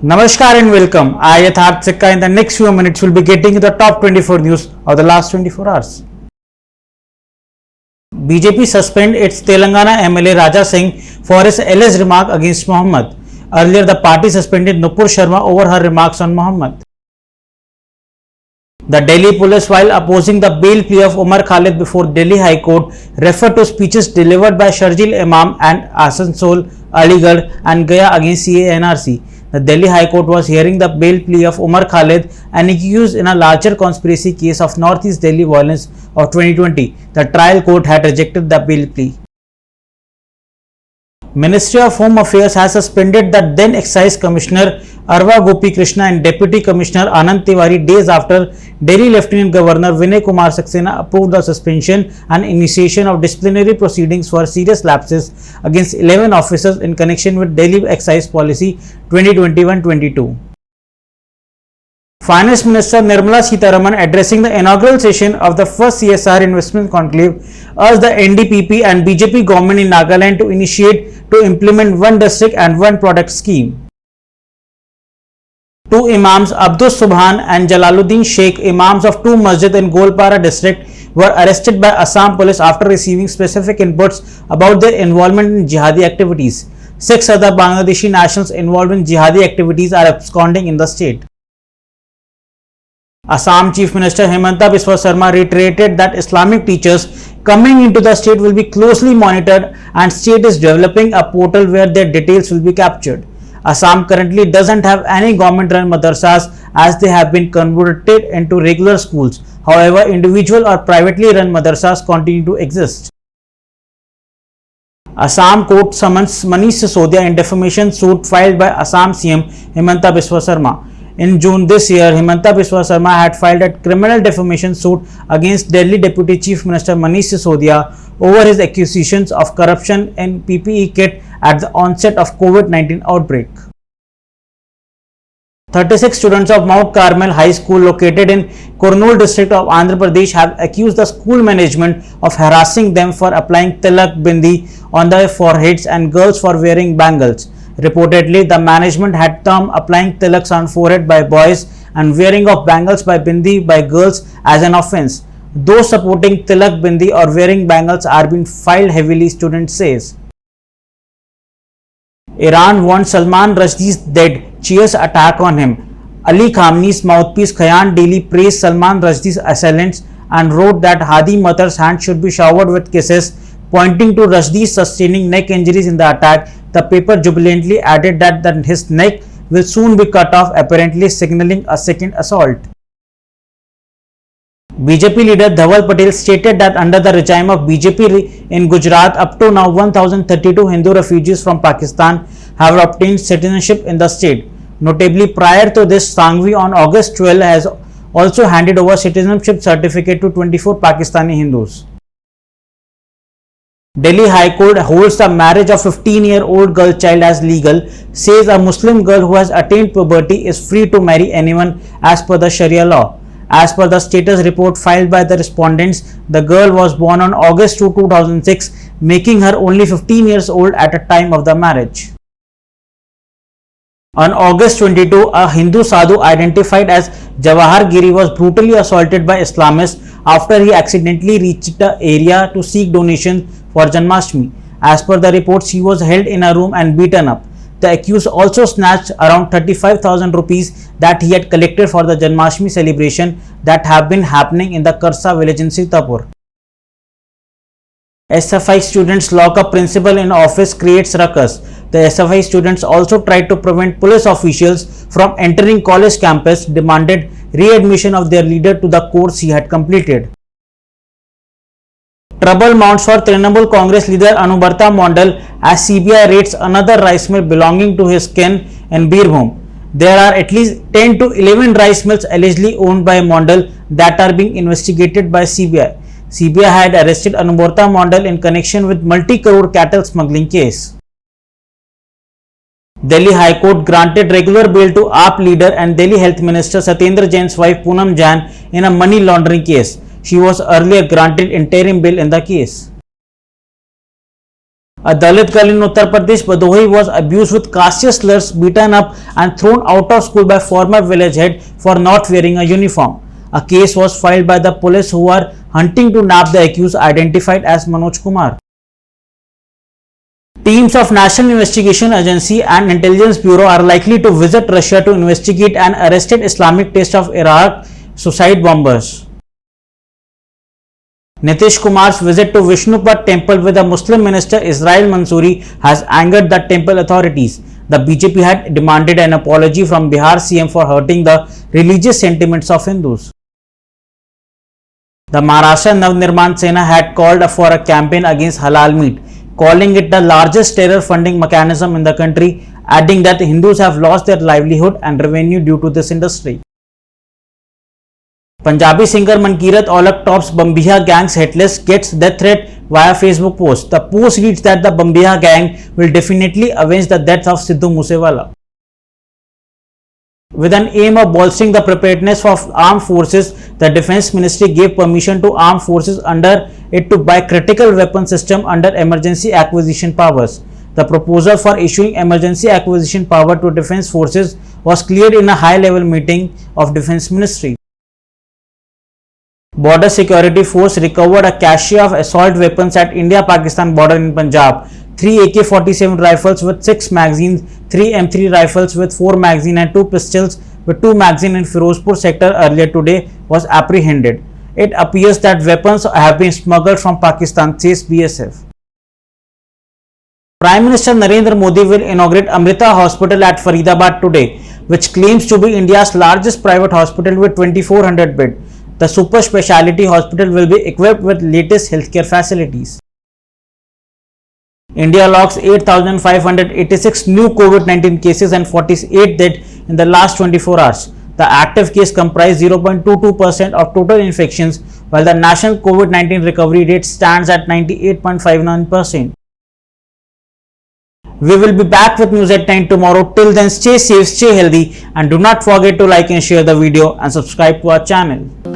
Namaskar and welcome. I Yatharth Sikka. In the next few minutes, we'll be getting the top 24 news of the last 24 hours. BJP suspend its Telangana MLA Raja Singh for his alleged remark against Mohammed. Earlier, the party suspended Nupur Sharma over her remarks on Mohammed. The Delhi police, while opposing the bail plea of Umar Khalid before Delhi High Court, referred to speeches delivered by Sharjeel Imam and Asansol, Aligarh and Gaya against CA-NRC. The Delhi High Court was hearing the bail plea of Umar Khalid, an accused in a larger conspiracy case of Northeast Delhi violence of 2020. The trial court had rejected the bail plea. Ministry of Home Affairs has suspended the then Excise Commissioner Arva Gopi Krishna and Deputy Commissioner Anand Tiwari days after Delhi Lieutenant Governor Vinay Kumar Saxena approved the suspension and initiation of disciplinary proceedings for serious lapses against 11 officers in connection with Delhi Excise Policy 2021-22. Finance Minister Nirmala Sitharaman, addressing the inaugural session of the first CSR Investment Conclave, urged the NDPP and BJP government in Nagaland to implement one district and one product scheme. Two Imams, Abdus Subhan and Jalaluddin Sheikh, Imams of two masjids in Golpara district, were arrested by Assam police after receiving specific inputs about their involvement in jihadi activities. 6 other Bangladeshi nationals involved in jihadi activities are absconding in the state. Assam Chief Minister Himanta Biswa Sarma reiterated that Islamic teachers coming into the state will be closely monitored and state is developing a portal where their details will be captured. Assam currently doesn't have any government-run madrasas as they have been converted into regular schools. However, individual or privately run madrasas continue to exist. Assam court summons Manish Sisodia in defamation suit filed by Assam CM Himanta Biswa Sarma. In June this year, Himanta Biswa Sarma had filed a criminal defamation suit against Delhi Deputy Chief Minister Manish Sisodia over his accusations of corruption in PPE kit at the onset of COVID-19 outbreak. 36 students of Mount Carmel High School located in Kurnool district of Andhra Pradesh have accused the school management of harassing them for applying tilak bindi on their foreheads and girls for wearing bangles. Reportedly, the management had termed applying tilaks on forehead by boys and wearing of bangles by bindi by girls as an offence. Those supporting tilak bindi or wearing bangles are being filed heavily, student says. Iran wants Salman Rushdie's dead, cheers attack on him. Ali Khamenei's mouthpiece Khayan Daily praised Salman Rushdie's assailants and wrote that Hadi Matar's hand should be showered with kisses, pointing to Rushdie sustaining neck injuries in the attack. The paper jubilantly added that his neck will soon be cut off, apparently signaling a second assault. BJP leader Dhaval Patel stated that under the regime of BJP in Gujarat, up to now 1032 Hindu refugees from Pakistan have obtained citizenship in the state. Notably, prior to this, Sangvi on August 12 has also handed over citizenship certificate to 24 Pakistani Hindus. Delhi High Court holds the marriage of 15-year-old girl child as legal, says a Muslim girl who has attained puberty is free to marry anyone as per the Sharia law. As per the status report filed by the respondents, the girl was born on August 2, 2006, making her only 15 years old at the time of the marriage. On August 22, a Hindu sadhu identified as Jawahar Giri was brutally assaulted by Islamists after he accidentally reached the area to seek donations for Janmashtami. As per the reports, he was held in a room and beaten up. The accused also snatched around 35,000 rupees that he had collected for the Janmashtami celebration that have been happening in the Karsa village in Sitapur. SFI students lock up principal in office creates ruckus. The SFI students also tried to prevent police officials from entering college campus, demanded readmission of their leader to the course he had completed. Trouble mounts for Trinamool Congress leader Anubarta Mondal as CBI raids another rice mill belonging to his kin in Birbhum. There are at least 10 to 11 rice mills allegedly owned by Mondal that are being investigated by CBI. CBI had arrested Anubarta Mondal in connection with multi-crore cattle smuggling case. Delhi High Court granted regular bail to AAP leader and Delhi Health Minister Satyendra Jain's wife Poonam Jain in a money laundering case. She was earlier granted interim bail in the case. A Dalit girl in Uttar Pradesh, Bhadohi, was abused with caste slurs, beaten up and thrown out of school by former village head for not wearing a uniform. A case was filed by the police, who are hunting to nab the accused, identified as Manoj Kumar. Teams of National Investigation Agency and Intelligence Bureau are likely to visit Russia to investigate an arrested Islamic State of Iraq suicide bombers. Nitish Kumar's visit to Vishnupat temple with the Muslim minister Israel Mansoori has angered the temple authorities. The BJP had demanded an apology from Bihar CM for hurting the religious sentiments of Hindus. The Maharashtra Navnirman Sena had called for a campaign against halal meat, calling it the largest terror funding mechanism in the country, adding that Hindus have lost their livelihood and revenue due to this industry. Punjabi singer Mankirat Aulak tops Bambiha gang's hit list, gets death threat via Facebook post. The post reads that the Bambiha gang will definitely avenge the death of Sidhu Moosewala. With an aim of bolstering the preparedness of armed forces, the Defence Ministry gave permission to armed forces under it to buy critical weapon system under emergency acquisition powers. The proposal for issuing emergency acquisition power to defence forces was cleared in a high-level meeting of Defence Ministry. Border Security Force recovered a cache of assault weapons at India-Pakistan border in Punjab. 3 AK-47 rifles with 6 magazines, 3 M3 rifles with 4 magazines and 2 pistols with 2 magazines in Firozpur sector earlier today was apprehended. It appears that weapons have been smuggled from Pakistan, says BSF. Prime Minister Narendra Modi will inaugurate Amrita Hospital at Faridabad today, which claims to be India's largest private hospital with 2,400 beds. The super speciality hospital will be equipped with latest healthcare facilities. India logs 8,586 new COVID-19 cases and 48 dead in the last 24 hours. The active case comprise 0.22% of total infections, while the national COVID-19 recovery rate stands at 98.59%. We will be back with news at 10 tomorrow. Till then, stay safe, stay healthy, and do not forget to like and share the video and subscribe to our channel.